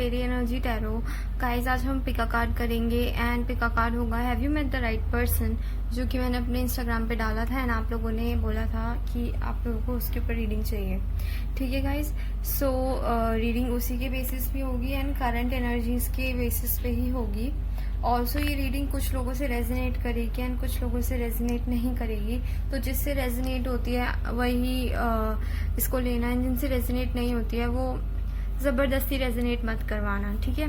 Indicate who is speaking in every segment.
Speaker 1: फेरी energy tarot. Guys आज हम pick a card करेंगे एंड पिका कार्ड होगा have you met the right person, जो कि मैंने अपने इंस्टाग्राम पे डाला था एंड आप लोगों ने बोला था कि आप लोगों को उसके ऊपर रीडिंग चाहिए। ठीक है गाइस, सो रीडिंग उसी के बेसिस पे होगी एंड करंट एनर्जीज के बेसिस पे ही होगी। ऑल्सो ये रीडिंग कुछ लोगों से रेजोनेट करेगी एंड कुछ लोगों से रेजोनेट नहीं करेगी, तो जिससे रेजोनेट होती है वही इसको लेना है, जिनसे रेजोनेट नहीं होती है वो ज़बरदस्ती रेजोनेट मत करवाना। ठीक है।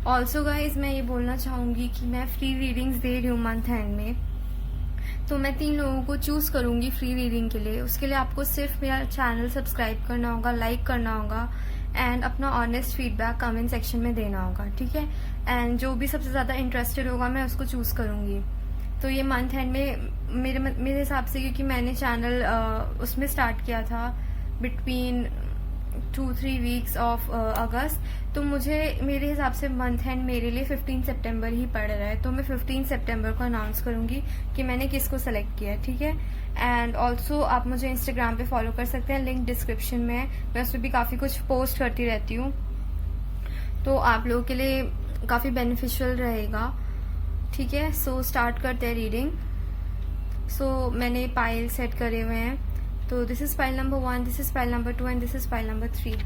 Speaker 1: ऑल्सो गाइज मैं ये बोलना चाहूँगी कि मैं फ्री रीडिंग्स दे रही हूँ मंथ एंड में, तो मैं 3 लोगों को चूज़ करूँगी फ्री रीडिंग के लिए। उसके लिए आपको सिर्फ मेरा चैनल सब्सक्राइब करना होगा, लाइक करना होगा एंड अपना ऑनेस्ट फीडबैक कमेंट सेक्शन में देना होगा। ठीक है। एंड जो भी सबसे ज़्यादा इंटरेस्टेड होगा मैं उसको चूज़ करूँगी। तो ये मंथ एंड में मेरे हिसाब से, क्योंकि मैंने चैनल उसमें स्टार्ट किया था बिटवीन 2-3 वीक्स ऑफ अगस्त, तो मेरे हिसाब से मंथ एंड मेरे लिए 15 सितंबर ही पड़ रहा है, तो मैं 15 सितंबर को अनाउंस करूंगी कि मैंने किसको सेलेक्ट किया। ठीक है। एंड ऑल्सो आप मुझे इंस्टाग्राम पे फॉलो कर सकते हैं, लिंक डिस्क्रिप्शन में है। मैं उस पर भी काफ़ी कुछ पोस्ट करती रहती हूँ, तो आप लोगों के लिए काफ़ी बेनिफिशियल रहेगा। ठीक है। सो स्टार्ट करते हैं रीडिंग। सो मैंने पाइल सेट करे हुए हैं, तो this is pile number 1, this is pile number 2 and this is pile number 3।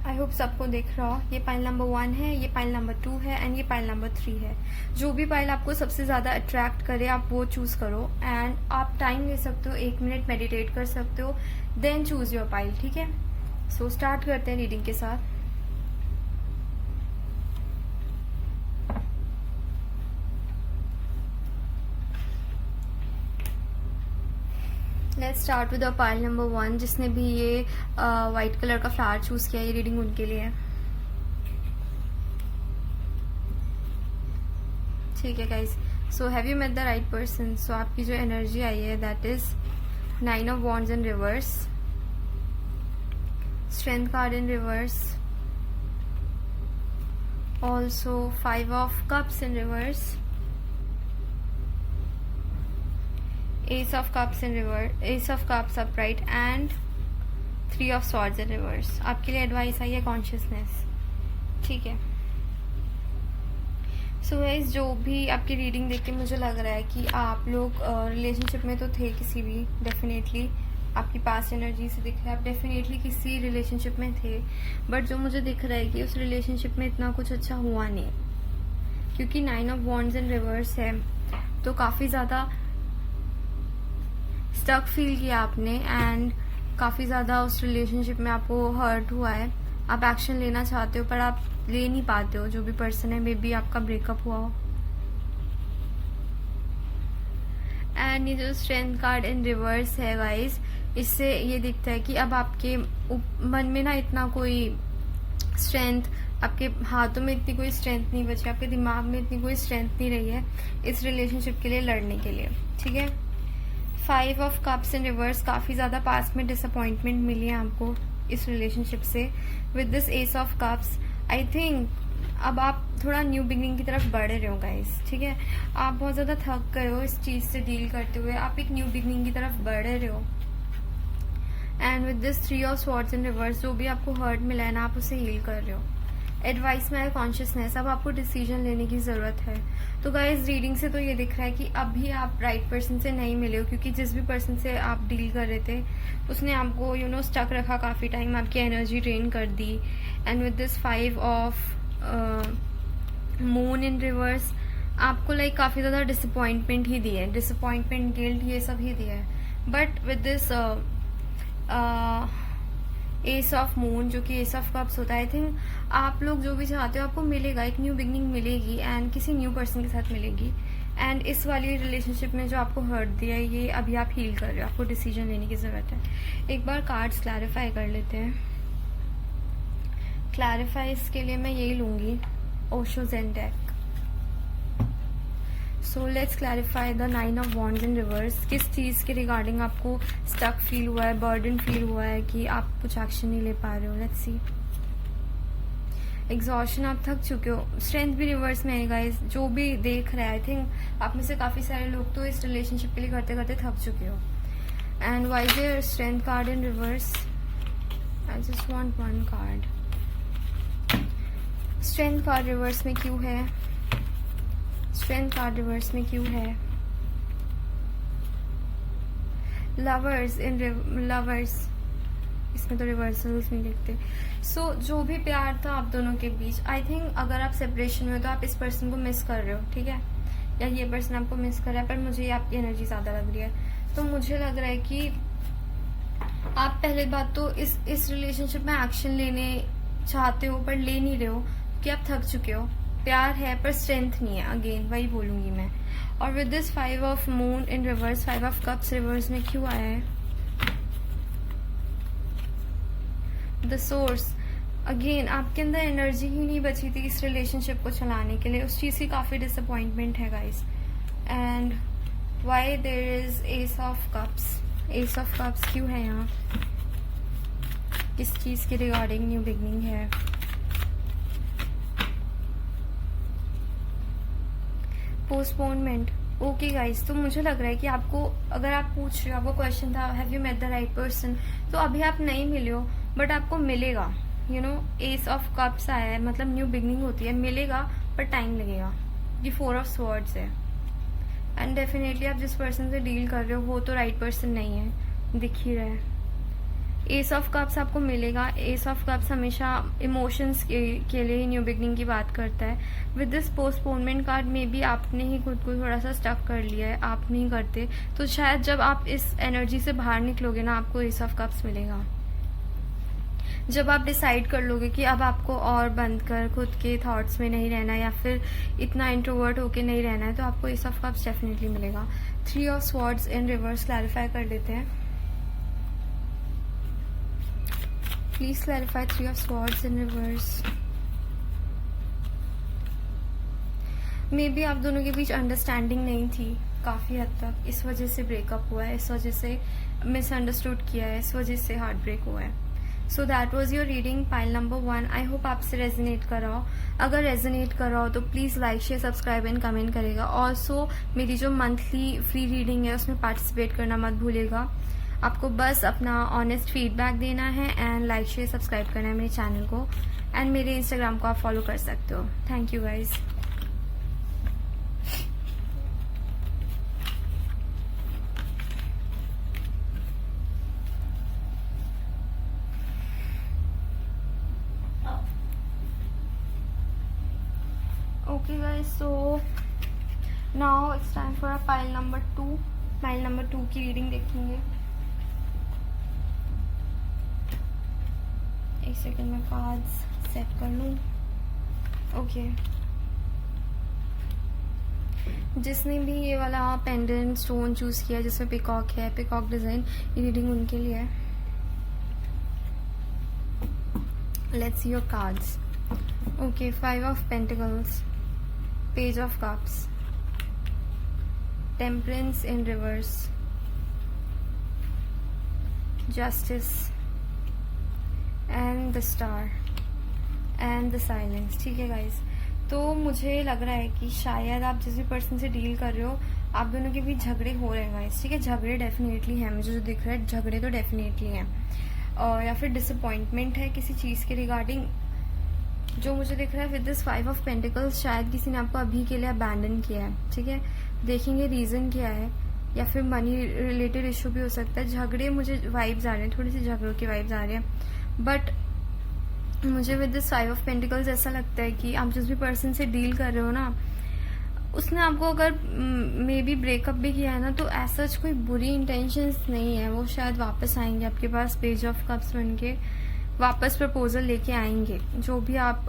Speaker 1: I hope सबको दिख रहा हो। ये पाइल नंबर 1 है, ये पाइल नंबर 2 है एंड ये पाइल नंबर 3 है। जो भी पाइल आपको सबसे ज़्यादा अट्रैक्ट करे आप वो चूज़ करो एंड आप टाइम ले सकते हो, 1 मिनट मेडिटेट कर सकते हो, देन चूज़ योर पाइल। ठीक है। सो स्टार्ट करते हैं रीडिंग के साथ। Let's start with pile number 1। जिसने भी ये वाइट कलर का फ्लावर चूज किया, ये रीडिंग उनके लिए है। ठीक है guys, so have you met the right person. So आपकी जो एनर्जी आई है that is 9 of wands in reverse, strength card in reverse, also 5 of cups in reverse, Ace of Cups in reverse, Ace of Cups upright and 3 of Swords in reverse। आपके लिए advice I है consciousness. ठीक है। So guys जो भी आपकी reading देख के मुझे लग रहा है कि आप लोग रिलेशनशिप में तो थे किसी भी, डेफिनेटली आपकी पास्ट एनर्जी से दिख रहा है आप डेफिनेटली किसी रिलेशनशिप में थे, बट जो मुझे दिख रहा है कि उस रिलेशनशिप में इतना कुछ अच्छा हुआ नहीं, क्योंकि 9 ऑफ वॉन्ड्स इन रिवर्स है, तो काफ़ी ज़्यादा स्टक फील किया आपने एंड काफ़ी ज़्यादा उस रिलेशनशिप में आपको हर्ट हुआ है। आप एक्शन लेना चाहते हो पर आप ले नहीं पाते हो। जो भी पर्सन है, मे बी आपका ब्रेकअप हुआ हो। एंड ये जो स्ट्रेंथ कार्ड इन रिवर्स है गाइस, इससे ये दिखता है कि अब आपके मन में ना इतना कोई स्ट्रेंथ, आपके हाथों में इतनी कोई स्ट्रेंथ नहीं बची, आपके दिमाग में इतनी कोई स्ट्रेंथ नहीं रही है इस रिलेशनशिप के लिए लड़ने के लिए। ठीक है। 5 ऑफ कप्स इन रिवर्स, काफ़ी ज़्यादा पास्ट में डिसअपॉइंटमेंट मिली है आपको इस रिलेशनशिप से। With this S of cups I think अब आप थोड़ा न्यू बिगिनिंग की तरफ बढ़ रहे हो गाइस। ठीक है। आप बहुत ज़्यादा थक गए हो इस चीज़ से डील करते हुए, आप एक न्यू बिगिनिंग की तरफ बढ़ रहे हो। And with this 3 of swords in reverse, जो भी आपको हर्ट मिला है ना, आप उसे हील कर रहे हो। एडवाइस में है कॉन्शियसनेस, अब आपको डिसीजन लेने की ज़रूरत है। तो गाइस रीडिंग से तो ये दिख रहा है कि अभी आप राइट पर्सन से नहीं मिले हो, क्योंकि जिस भी पर्सन से आप डील कर रहे थे उसने आपको स्टक रखा काफ़ी टाइम, आपकी एनर्जी ड्रेन कर दी। And with this 5 of moon in reverse, आपको लाइक काफ़ी ज़्यादा डिसअपॉइंटमेंट ही दी है, डिसअपॉइंटमेंट, गिल्ट, ये सब ही दिया है। But with this S of moon, जो कि एस ऑफ कप्स होता है, आई थिंक आप लोग जो भी चाहते हो आपको मिलेगा, एक न्यू बिगनिंग मिलेगी एंड किसी न्यू पर्सन के साथ मिलेगी। एंड इस वाली रिलेशनशिप में जो आपको हर्ट दिया है ये अभी आप हील कर रहे हो, आपको डिसीजन लेने की ज़रूरत है। एक बार कार्ड्स क्लैरिफाई कर लेते हैं। क्लैरिफाई इसके लिए मैं यही लूँगी, Osho zen deck. So let's clarify the 9 of wands in reverse. किस चीज़ के रिगार्डिंग आपको स्टक फील हुआ है, बर्डन फील हुआ है कि आप कुछ एक्शन नहीं ले पा रहे हो। Let's see. एग्जॉशन, आप थक चुके हो। स्ट्रेंथ भी रिवर्स में है गाइस, जो भी देख रहा है। आई थिंक आप में से काफ़ी सारे लोग तो इस रिलेशनशिप के लिए करते करते थक चुके हो। And why there strength card in reverse, I just want 1 card. Strength card reverse में क्यों है? स्ट्रेंथ कार्ड रिवर्स में क्यों है? लवर्स इन लवर्स, इसमें तो रिवर्सल्स नहीं लिखते। सो जो भी प्यार था आप दोनों के बीच, आई थिंक अगर आप सेपरेशन में हो तो आप इस पर्सन को मिस कर रहे हो, ठीक है, या ये पर्सन आपको मिस कर रहा है, पर मुझे ये आपकी एनर्जी ज्यादा लग रही है। तो मुझे लग रहा है कि आप पहले बात तो इस रिलेशनशिप में एक्शन लेने चाहते हो पर ले नहीं रहे हो कि आप थक चुके हो। प्यार है पर स्ट्रेंथ नहीं है, अगेन वही बोलूंगी मैं। और with this 5 of moon in reverse, 5 of cups reverse में क्यों आया है? द सोर्स, अगेन आपके अंदर एनर्जी ही नहीं बची थी इस रिलेशनशिप को चलाने के लिए, उस चीज की काफी डिसअपॉइंटमेंट है guys. And why there is ace of cups, ace of cups क्यों है यहाँ? किस चीज के रिगार्डिंग न्यू बिगनिंग है? Postponement, okay guys. तो मुझे लग रहा है कि आपको, अगर आप पूछ रहे हो, आपको क्वेश्चन था have you met the right person, तो अभी आप नहीं मिले हो बट आपको मिलेगा। You know, ace of cups आया है, मतलब न्यू बिगनिंग होती है, मिलेगा पर टाइम लगेगा। ये 4 ऑफ स्वॉर्ड्स है एंड डेफिनेटली आप जिस पर्सन से डील कर रहे हो वो तो राइट पर्सन नहीं है, दिख ही रहा है। एस ऑफ कप्स आपको मिलेगा। एस ऑफ कप्स हमेशा इमोशंस के लिए न्यू बिगनिंग की बात करता है। विद दिस पोस्टपोनमेंट कार्ड में भी आपने ही खुद को थोड़ा सा स्टक कर लिया है, आप नहीं करते, तो शायद जब आप इस एनर्जी से बाहर निकलोगे ना, आपको एस ऑफ कप्स मिलेगा। जब आप डिसाइड कर लोगे कि अब आपको और बंद कर खुद के थॉट्स में नहीं रहना या फिर इतना इंट्रोवर्ट होके नहीं रहना है, तो आपको एस ऑफ कप्स डेफिनेटली मिलेगा। 3 of swords in reverse clarify कर लेते हैं, please clarify 3 of swords in reverse. May be आप दोनों के बीच अंडरस्टैंडिंग नहीं थी काफी हद तक, इस वजह से ब्रेकअप हुआ है, इस वजह से मिसअंडरस्टूड किया है, इस वजह से हार्ट ब्रेक हुआ है। So that was your reading pile number 1। I hope आपसे रेजोनेट कर रहा हो। अगर रेजोनेट कर रहा हो तो please like share subscribe and comment करेगा। ऑल्सो मेरी जो मंथली फ्री रीडिंग है उसमें पार्टिसिपेट करना मत भूलेगा। आपको बस अपना ऑनेस्ट फीडबैक देना है एंड लाइक शेयर सब्सक्राइब करना है मेरे चैनल को, एंड मेरे इंस्टाग्राम को आप फॉलो कर सकते हो। Thank you guys. Okay guys, so now it's time for a pile number 2. Pile number 2 की रीडिंग देखेंगे। एक सेकंड में कार्ड्स सेट कर लूँ। ओके, जिसने भी ये वाला पेंडेंट स्टोन चूज किया जिसमें पिकॉक है, पिकॉक डिजाइन, ये रीडिंग उनके लिए है। Let's see your cards. Okay, 5 of pentacles, Page of Cups, Temperance in reverse, Justice, and the Star, and the Silence। ठीक है गाइज, तो मुझे लग रहा है कि शायद आप जिस भी पर्सन से डील कर रहे हो, आप दोनों के बीच झगड़े हो रहे हैं गाइज। ठीक है, झगड़े डेफिनेटली हैं, मुझे जो दिख रहा है झगड़े तो डेफिनेटली हैं, और या फिर डिसअपॉइंटमेंट है किसी चीज़ के रिगार्डिंग। जो मुझे दिख रहा है विद दिस 5 ऑफ पेंटिकल्स, शायद किसी ने आपको अभी के लिए अबैंडन किया है। ठीक है, देखेंगे रीजन क्या है, या फिर मनी रिलेटेड इशू भी हो सकता है। झगड़े, मुझे वाइब्स आ रहे हैं, थोड़ी सी झगड़ों की वाइब्स आ रही हैं, बट मुझे विद दिस 5 ऑफ पेंटिकल्स ऐसा लगता है कि आप जिस भी पर्सन से डील कर रहे हो ना, उसने आपको अगर मे बी ब्रेकअप भी किया है ना, तो ऐसा कोई बुरी इंटेंशंस नहीं है। वो शायद वापस आएंगे आपके पास पेज ऑफ कप्स बन के, वापस प्रपोजल लेके आएंगे। जो भी आप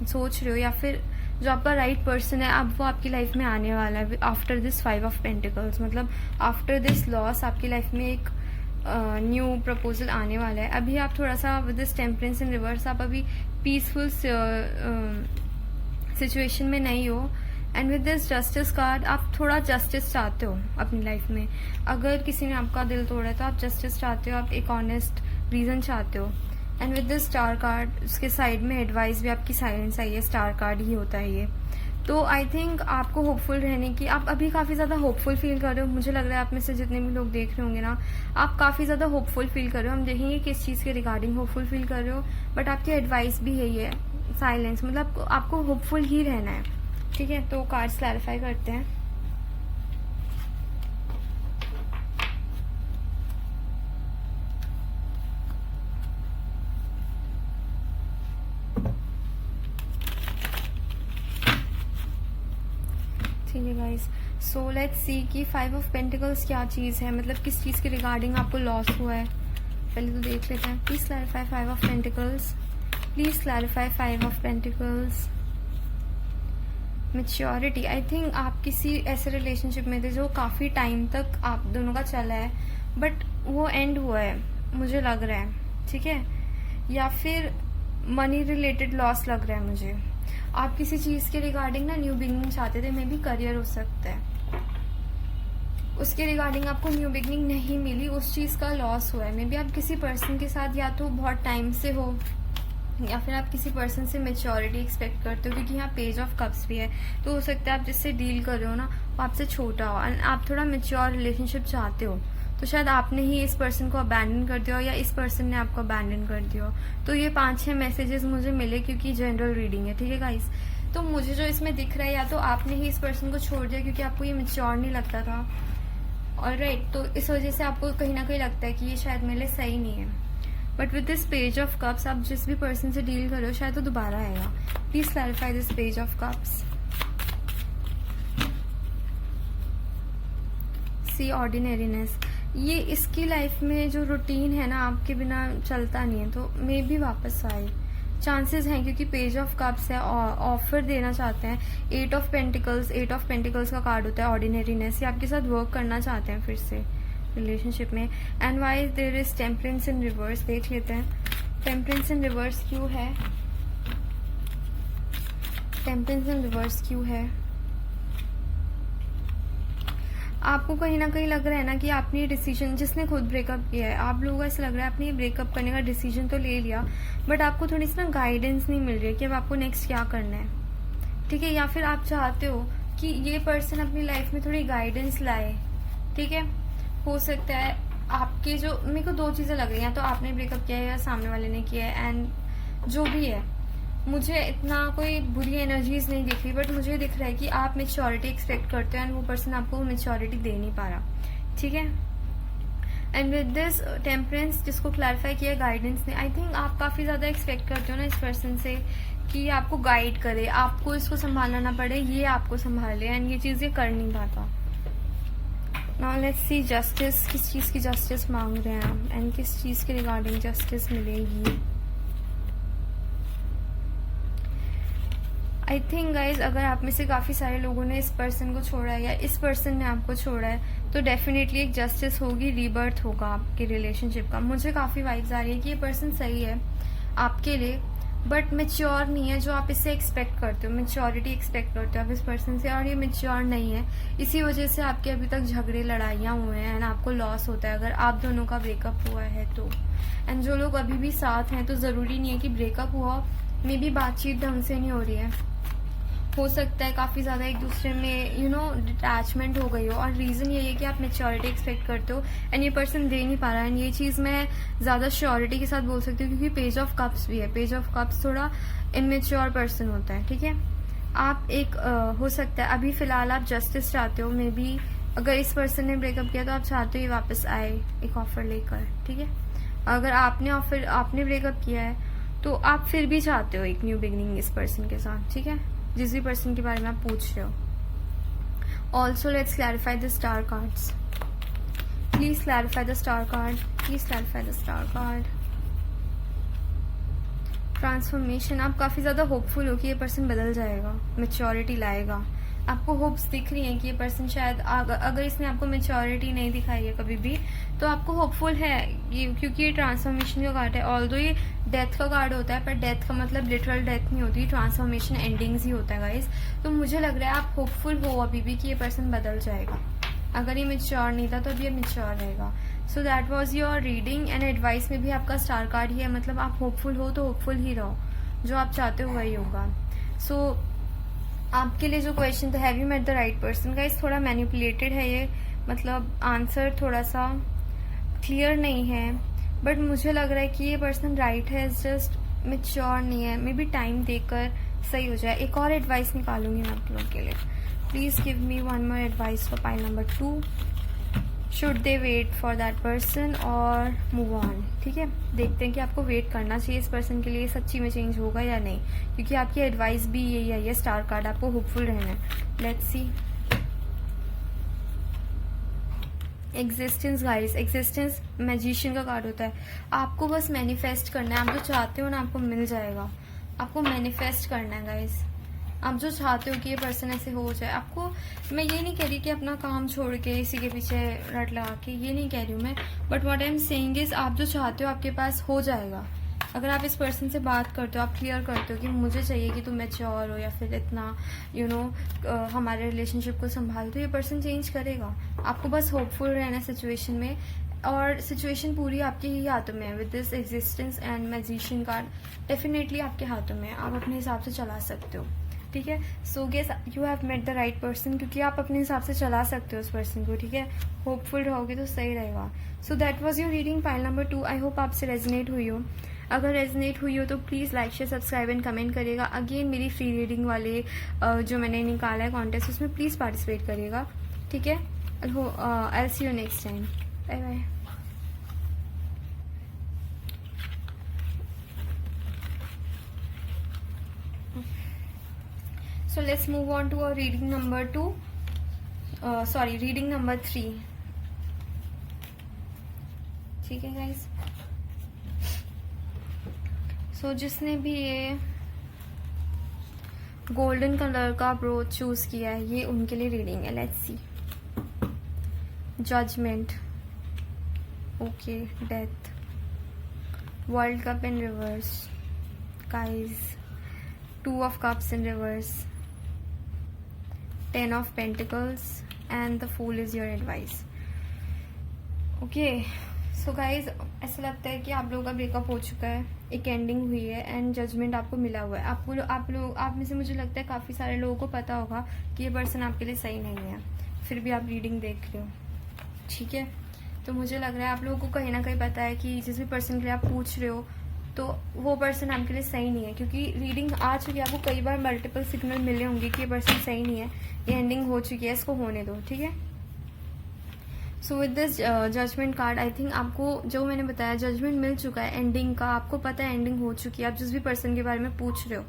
Speaker 1: सोच रहे हो, या फिर जो आपका राइट पर्सन है, अब वो आपकी लाइफ में आने वाला है आफ्टर दिस 5 ऑफ पेंटिकल्स। मतलब आफ्टर दिस लॉस आपकी लाइफ में एक न्यू प्रपोजल आने वाला है। अभी आप थोड़ा सा with this temperance in reverse, आप अभी पीसफुल सिचुएशन में नहीं हो, and with this justice card आप थोड़ा जस्टिस चाहते हो अपनी लाइफ में। अगर किसी ने आपका दिल तोड़ा है तो आप जस्टिस चाहते हो, आप एक ऑनेस्ट रीजन चाहते हो। And with this star card, उसके साइड में एडवाइस भी आपकी साइलेंस आई है, स्टार कार्ड ही होता है ये। तो आई थिंक आपको होपफुल रहने की, आप अभी काफी ज्यादा होपफुल फील कर रहे हो। मुझे लग रहा है आप में से जितने भी लोग देख रहे होंगे ना, आप काफी ज्यादा होपफुल फील कर रहे हो। हम देखेंगे किस चीज के रिगार्डिंग होपफुल फील कर रहे हो, बट आपकी एडवाइस भी यही है, साइलेंस, मतलब आपको होपफुल ही रहना है, ठीक है। तो कार्ड्स क्लैरिफाई करते हैं। ठीक है गाइस, सो लेट्स सी कि 5 ऑफ पेंटिकल्स क्या चीज़ है, मतलब किस चीज़ के रिगार्डिंग आपको लॉस हुआ है, पहले तो देख लेते हैं। Please clarify 5 of pentacles, please clarify 5 of pentacles. Maturity, I think आप किसी ऐसे रिलेशनशिप में थे जो काफ़ी टाइम तक आप दोनों का चला है, बट वो एंड हुआ है मुझे लग रहा है, ठीक है। या फिर मनी रिलेटेड लॉस लग रहा है मुझे। आप किसी चीज़ के रिगार्डिंग ना न्यू बिगनिंग चाहते थे, मे बी करियर हो सकता है, उसके रिगार्डिंग आपको न्यू बिगनिंग नहीं मिली, उस चीज़ का लॉस हुआ है। मे बी आप किसी पर्सन के साथ या तो बहुत टाइम से हो, या फिर आप किसी पर्सन से मेच्योरिटी एक्सपेक्ट करते हो, क्योंकि यहाँ पेज ऑफ कप्स भी है। तो हो सकता है आप जिससे डील कर रहे हो ना वो आपसे छोटा हो, एंड आप थोड़ा मेच्योर रिलेशनशिप चाहते हो, तो शायद आपने ही इस पर्सन को अबैंडन कर दिया हो या इस पर्सन ने आपको अबैंडन कर दिया हो। तो ये 5-6 मैसेजेस मुझे मिले, क्योंकि जनरल रीडिंग है, ठीक है गाइस। तो मुझे जो इसमें दिख रहा है, या तो आपने ही इस पर्सन को छोड़ दिया क्योंकि आपको ये मेच्योर नहीं लगता था, और राइट, तो इस वजह से आपको कहीं ना कहीं लगता है कि ये शायद मेरे लिए सही नहीं है। But with this page of cups आप जिस भी पर्सन से डील कर रहे हो शायद वो दोबारा आएगा। Please clarify this page of cups. See ordinariness, ये इसकी लाइफ में जो रूटीन है ना आपके बिना चलता नहीं है, तो मे भी वापस आए, चांसेस हैं, क्योंकि पेज ऑफ कप्स है, ऑफर देना चाहते हैं। 8 ऑफ पेंटिकल्स का कार्ड होता है ऑर्डिनरीनेस, ये आपके साथ वर्क करना चाहते हैं फिर से रिलेशनशिप में। And why there is temperance in reverse, देख लेते हैं टेम्परेंस इन रिवर्स क्यों है, टेम्परेंस इन रिवर्स क्यों है। आपको कहीं ना कहीं लग रहा है ना कि आपने ये डिसीजन, जिसने खुद ब्रेकअप किया है, आप लोगों को ऐसा लग रहा है आपने ये ब्रेकअप करने का डिसीजन तो ले लिया, बट आपको थोड़ी सी ना गाइडेंस नहीं मिल रही है कि अब आपको नेक्स्ट क्या करना है, ठीक है। या फिर आप चाहते हो कि ये पर्सन अपनी लाइफ में थोड़ी गाइडेंस लाए, ठीक है। हो सकता है आपके जो, मेरे को 2 चीजें लग रही हैं, तो आपने ब्रेकअप किया है या सामने वाले ने किया है, एंड जो भी है, मुझे इतना कोई बुरी एनर्जीज नहीं दिख रही, बट मुझे दिख रहा है कि आप मेच्योरिटी एक्सपेक्ट करते हो एंड वो पर्सन आपको वो मेच्योरिटी दे नहीं पा रहा, ठीक है। एंड विद दिस टेम्परेंस, जिसको क्लैरिफाई किया गाइडेंस ने, आई थिंक आप काफी ज्यादा एक्सपेक्ट करते हो ना इस पर्सन से कि आपको गाइड करे, आपको इसको संभालना ना पड़े, ये आपको संभाले, एंड ये चीजें कर नहीं पाता। नाउ लेट्स सी जस्टिस, किस चीज की जस्टिस मांग रहे हैं आप, एंड किस चीज के रिगार्डिंग जस्टिस मिलेगी। आई थिंक गाइज, अगर आप में से काफी सारे लोगों ने इस पर्सन को छोड़ा है या इस पर्सन ने आपको छोड़ा है, तो डेफिनेटली एक जस्टिस होगी, रीबर्थ होगा आपके रिलेशनशिप का। मुझे काफी वाइब्स आ रही है कि ये पर्सन सही है आपके लिए, बट मेच्योर नहीं है जो आप इससे एक्सपेक्ट करते हो, मेच्योरिटी एक्सपेक्ट करते हो आप इस पर्सन से, और ये मेच्योर नहीं है। इसी वजह से आपके अभी तक झगड़े लड़ाइयाँ हुए हैं एंड आपको लॉस होता है अगर आप दोनों का ब्रेकअप हुआ है तो। एंड जो लोग अभी भी साथ हैं, तो जरूरी नहीं है कि ब्रेकअप हुआ, मे बी बातचीत ढंग से नहीं हो रही है, हो सकता है काफी ज्यादा एक दूसरे में डिटैचमेंट हो गई हो, और रीजन ये है कि आप मेच्योरिटी एक्सपेक्ट करते हो एंड ये पर्सन दे नहीं पा रहा है। एंड ये चीज मैं ज्यादा श्योरिटी के साथ बोल सकती हूँ, क्योंकि पेज ऑफ कप्स भी है, पेज ऑफ कप्स थोड़ा इमेच्योर पर्सन होता है, ठीक है। आप एक हो सकता है अभी फिलहाल आप जस्टिस चाहते हो, मे बी अगर इस पर्सन ने ब्रेकअप किया तो आप चाहते हो ये वापस आए एक ऑफर लेकर, ठीक है। अगर आपने ब्रेकअप किया है तो आप फिर भी चाहते हो एक न्यू बिगिनिंग इस पर्सन के साथ, ठीक है, जिस भी पर्सन के बारे में आप पूछ रहे हो। Also let's clarify the star cards, please clarify the star card, please clarify the star card. Transformation, आप काफी ज्यादा होपफुल हो कि ये पर्सन बदल जाएगा, मेच्योरिटी लाएगा, आपको होप्स दिख रही हैं कि ये पर्सन शायद अगर इसने आपको मेच्योरिटी नहीं दिखाई है कभी भी, तो आपको होपफुल है क्योंकि ये ट्रांसफॉर्मेशन का कार्ड है। ऑल्दो ये डेथ का कार्ड होता है, पर डेथ का मतलब लिटरल डेथ नहीं होती, ट्रांसफॉर्मेशन एंडिंग्स ही होता है गाइस। तो मुझे लग रहा है आप होपफुल हो अभी भी कि ये पर्सन बदल जाएगा, अगर ये मेच्योर नहीं था तो अभी ये मेच्योर रहेगा। So that was your reading and advice में भी आपका स्टार कार्ड ही है, मतलब आप होपफुल हो तो होपफुल ही रहो, जो आप चाहते हो वही होगा। सो आपके लिए जो क्वेश्चन था, have you met the right person, guys थोड़ा मैनिपुलेटेड है ये, मतलब आंसर थोड़ा सा क्लियर नहीं है, बट मुझे लग रहा है कि ये पर्सन राइट है, जस्ट मेच्योर नहीं है, मे बी टाइम देकर सही हो जाए। एक और एडवाइस निकालूंगी मैं आप लोगों के लिए। Please give me one more advice for pile number 2। Should they wait for that person और मूव ऑन? ठीक है, देखते हैं कि आपको वेट करना चाहिए इस पर्सन के लिए, सच्ची में चेंज होगा या नहीं, क्योंकि आपकी एडवाइस भी यही है, ये स्टार कार्ड, आपको होपफुल रहना है। Let's C. Existence guys, existence magician का कार्ड होता है। आपको बस मैनिफेस्ट करना है, आप जो चाहते हो ना आपको मिल जाएगा। आपको मैनिफेस्ट करना है गाइस, आप जो चाहते हो कि ये पर्सन ऐसे हो जाए। आपको, मैं ये नहीं कह रही कि अपना काम छोड़ के इसी के पीछे रट लगा के, ये नहीं कह रही हूँ मैं, but what I am saying is आप जो चाहते हो आपके पास हो जाएगा। अगर आप इस पर्सन से बात करते हो, आप क्लियर करते हो कि मुझे चाहिए कि तुम मैच्योर हो या फिर इतना हमारे रिलेशनशिप को संभाल, तो ये पर्सन चेंज करेगा। आपको बस होपफुल रहना सिचुएशन में, और सिचुएशन पूरी आपके ही हाथों में है। With this existence and magician card definitely आपके हाथों में है, आप अपने हिसाब से चला सकते हो। ठीक है, so guess you have met the right person, क्योंकि आप अपने हिसाब से चला सकते हो उस पर्सन को। ठीक है, होपफुल रहोगे तो सही रहेगा। So that was your reading pile number 2। I hope आपसे रेजोनेट हुई हो। अगर रेजोनेट हुई हो तो please like share subscribe and comment करिएगा। अगेन मेरी फ्री रीडिंग वाले जो मैंने निकाला है कॉन्टेस्ट, उसमें प्लीज़ पार्टिसिपेट करिएगा। ठीक है, I will see you next time. Bye bye. So let's move on to our reading number 2. Reading number 3. ठीक है guys. So जिसने भी ये गोल्डन कलर का अप्रोच चूज किया है, ये उनके लिए रीडिंग है। Let's see. Judgement, okay, death, world cup in reverse, guys, 2 of cups in reverse, 10 of pentacles and the fool is your advice. Okay, so guys, ऐसा लगता है कि आप लोगों का ब्रेकअप हो चुका है, एक एंडिंग हुई है एंड जजमेंट आपको मिला हुआ है। आप में से मुझे लगता है काफ़ी सारे लोगों को पता होगा कि ये पर्सन आपके लिए सही नहीं है, फिर भी आप रीडिंग देख रहे हो। ठीक है, तो मुझे लग रहा है आप लोगों को कहीं ना कहीं पता है कि जिस भी पर्सन के लिए आप पूछ रहे हो तो वो पर्सन आपके लिए सही नहीं है, क्योंकि रीडिंग आ चुकी है, आपको कई बार मल्टीपल सिग्नल मिले होंगे कि ये पर्सन सही नहीं है, ये एंडिंग हो चुकी है, इसको होने दो। ठीक है, so with this judgement card I think आपको जो मैंने बताया जजमेंट मिल चुका है एंडिंग का, आपको पता है एंडिंग हो चुकी है। आप जिस भी पर्सन के बारे में पूछ रहे हो,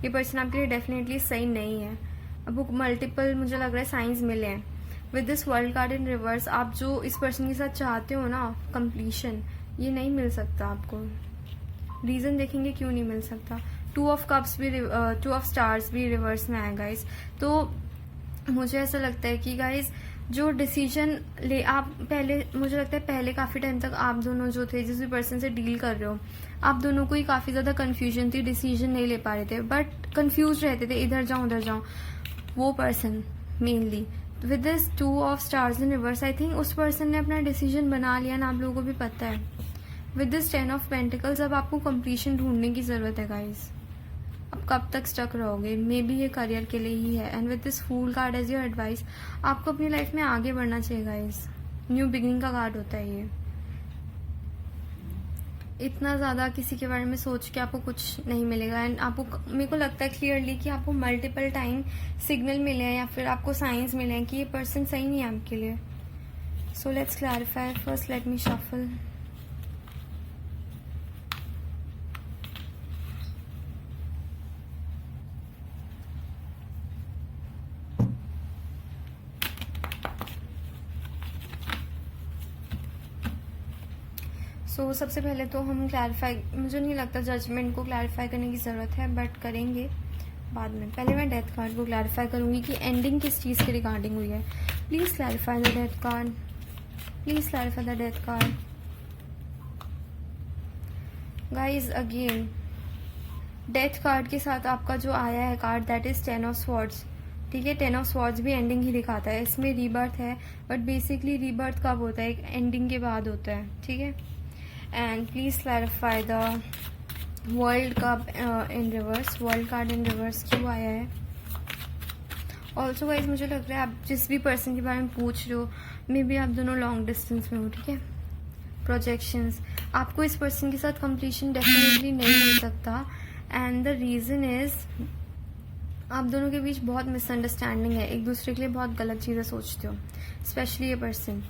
Speaker 1: ये पर्सन आपके लिए डेफिनेटली सही नहीं है। अब वो मल्टीपल मुझे लग रहा है साइंस मिले हैं। With this world card in reverse, आप जो इस पर्सन के साथ चाहते हो ना कंप्लीशन, ये नहीं मिल सकता आपको। रीजन देखेंगे क्यों नहीं मिल सकता। 2 of cups भी 2 of stars भी रिवर्स में आएगा गाइस। तो मुझे ऐसा लगता है कि गाइस जो डिसीजन ले आप पहले, मुझे लगता है पहले काफी टाइम तक आप दोनों जो थे, जिस भी पर्सन से डील कर रहे हो, आप दोनों को ही काफी ज्यादा कंफ्यूजन थी, डिसीजन नहीं ले पा रहे थे, बट कंफ्यूज रहते थे, इधर जाऊं उधर जाऊं। वो person mainly with this 2 of stars in reverse, I think उस पर्सन ने अपना डिसीजन बना लिया ना, आप लोगों को भी पता है। विद दिस 10 of pentacles, अब आपको कंप्लीशन ढूंढने की जरूरत है गाइस। अब कब तक स्टक रहोगे, मे बी ये करियर के लिए ही है। And with this fool card as your advice, आपको अपनी लाइफ में आगे बढ़ना चाहिए गाइस। न्यू बिगिनिंग का कार्ड होता है ये। इतना ज्यादा किसी के बारे में सोच के आपको कुछ नहीं मिलेगा। एंड आपको, मेरे को लगता है क्लियरली कि आपको मल्टीपल टाइम सिग्नल मिले हैं या फिर आपको साइंस मिले हैं कि ये पर्सन सही नहीं है आपके लिए। सो let's clarify. First let me shuffle. सबसे पहले तो हम क्लैरिफाई, मुझे नहीं लगता जजमेंट को क्लैरिफाई करने की ज़रूरत है, बट करेंगे बाद में। पहले मैं डेथ कार्ड को क्लैरिफाई करूंगी कि एंडिंग किस चीज़ के रिगार्डिंग हुई है। Please clarify the death card, please clarify the death card. Guys again death card के साथ आपका जो आया है card, that is 10 of swords। ठीक है, 10 of swords भी एंडिंग ही दिखाता है, इसमें रीबर्थ है, बट बेसिकली रीबर्थ कब होता है, एक एंडिंग के बाद होता है। ठीक है, and please clarify the world cup in reverse. World card in reverse क्यों आया है? ऑल्सो गाइज मुझे लग रहा है आप जिस भी पर्सन के बारे में पूछ रहे हो, मे बी आप दोनों लॉन्ग डिस्टेंस में हो। ठीक है, प्रोजेक्शंस, आपको इस पर्सन के साथ कंप्लीशन डेफिनेटली नहीं मिल सकता, एंड द रीज़न इज़ आप दोनों के बीच बहुत मिसअंडरस्टैंडिंग है, एक दूसरे के लिए बहुत गलत चीज़ें सोचते हो, स्पेशली ये person.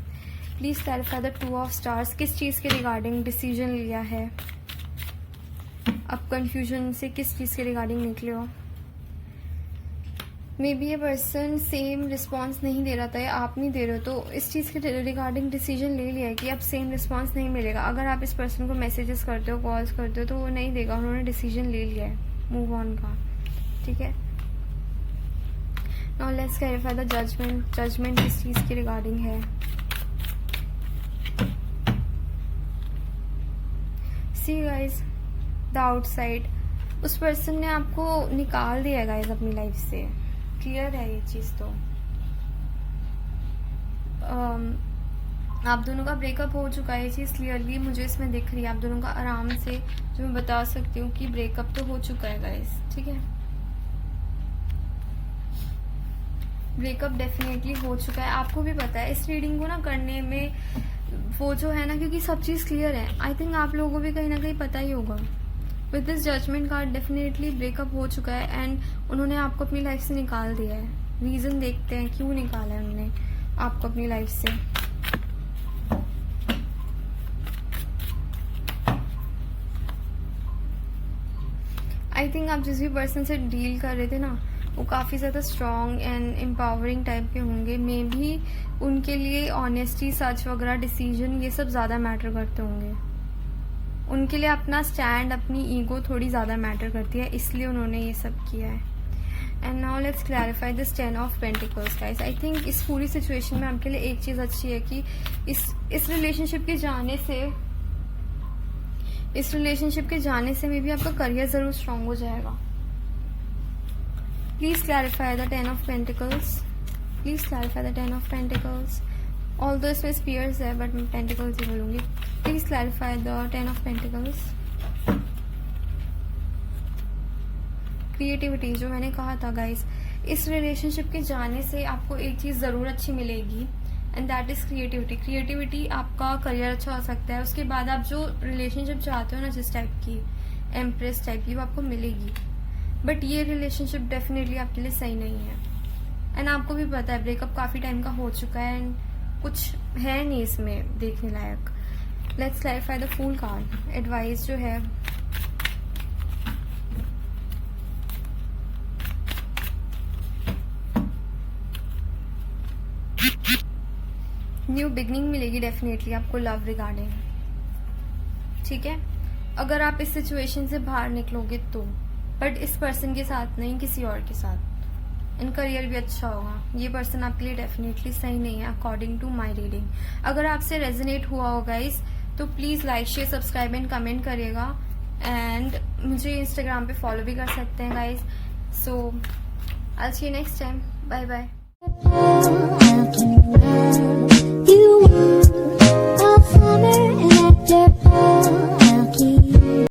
Speaker 1: Please clarify the 2 of stars, किस चीज़ के रिगार्डिंग डिसीजन लिया है, अब कंफ्यूजन से किस चीज़ के रिगार्डिंग निकले हो। मे बी ये पर्सन सेम रिस्पॉन्स नहीं दे रहा था या आप नहीं दे रहे हो, तो इस चीज़ के रिगार्डिंग डिसीजन ले लिया है कि अब सेम रिस्पॉन्स नहीं मिलेगा। अगर आप इस पर्सन को मैसेजेस करते हो, कॉल्स करते हो, तो वो नहीं देगा, उन्होंने डिसीजन ले लिया है मूव ऑन का, ठीक है। Now let's clarify the judgement, judgement किस चीज़ की रिगार्डिंग है। सी गाइज द आउटसाइड, उस पर्सन ने आपको निकाल दिया है गाइज अपनी लाइफ से, क्लियर है ये चीज़। तो आप दोनों का ब्रेकअप हो चुका है, ये चीज़ क्लियरली मुझे इसमें दिख रही है। आप दोनों का आराम से जो मैं बता सकती हूँ कि ब्रेकअप तो हो चुका है गाइज, ठीक है। ब्रेकअप डेफिनेटली हो चुका है, आपको भी पता है। इस रीडिंग को ना करने में वो जो है ना, क्योंकि सब चीज़ क्लियर है, आई थिंक आप लोगों को भी कहीं ना कहीं पता ही होगा। With this judgement card definitely breakup हो चुका है एंड उन्होंने आपको अपनी लाइफ से निकाल दिया है। रीज़न देखते हैं क्यों निकाला है उन्होंने आपको अपनी लाइफ से। आई थिंक आप जिस भी पर्सन से डील कर रहे थे ना, वो काफ़ी ज़्यादा स्ट्रॉन्ग एंड एम्पावरिंग टाइप के होंगे। मे भी उनके लिए ऑनेस्टी, सच वगैरह, डिसीजन, ये सब ज़्यादा मैटर करते होंगे। उनके लिए अपना स्टैंड, अपनी ईगो थोड़ी ज़्यादा मैटर करती है, इसलिए उन्होंने ये सब किया है। And now let's clarify this 10 of pentacles guys. I think इस पूरी सिचुएशन में आपके लिए एक चीज़ अच्छी है कि इस रिलेशनशिप के जाने से मे भी आपका करियर ज़रूर स्ट्रांग हो जाएगा। Please clarify the 10 of pentacles, please clarify the 10 of pentacles. Although इसमें स्पीयर्स है बट मैं पेंटिकल्स ही बोलूँगी। Please clarify the 10 of pentacles. Creativity, जो मैंने कहा था गाइस, इस रिलेशनशिप के जाने से आपको एक चीज़ ज़रूर अच्छी मिलेगी and that is creativity. Creativity आपका करियर अच्छा हो सकता है। उसके बाद आप जो रिलेशनशिप चाहते हो ना, जिस टाइप की, एम्प्रेस टाइप की, वो आपको मिलेगी। बट ये रिलेशनशिप डेफिनेटली आपके लिए सही नहीं है एंड आपको भी पता है ब्रेकअप काफ़ी टाइम का हो चुका है एंड कुछ है नहीं इसमें देखने लायक। Let's clarify the fool card. Advice जो है, न्यू बिगनिंग मिलेगी डेफिनेटली आपको लव रिगार्डिंग, ठीक है। अगर आप इस सिचुएशन से बाहर निकलोगे तो, बट इस पर्सन के साथ नहीं, किसी और के साथ, एंड करियर भी अच्छा होगा। ये पर्सन आपके लिए डेफिनेटली सही नहीं है अकॉर्डिंग टू माय रीडिंग। अगर आपसे रेजोनेट हुआ हो गाइस तो please like, share, subscribe and comment करिएगा एंड मुझे इंस्टाग्राम पे फॉलो भी कर सकते हैं guys. So I will see you next time, bye bye.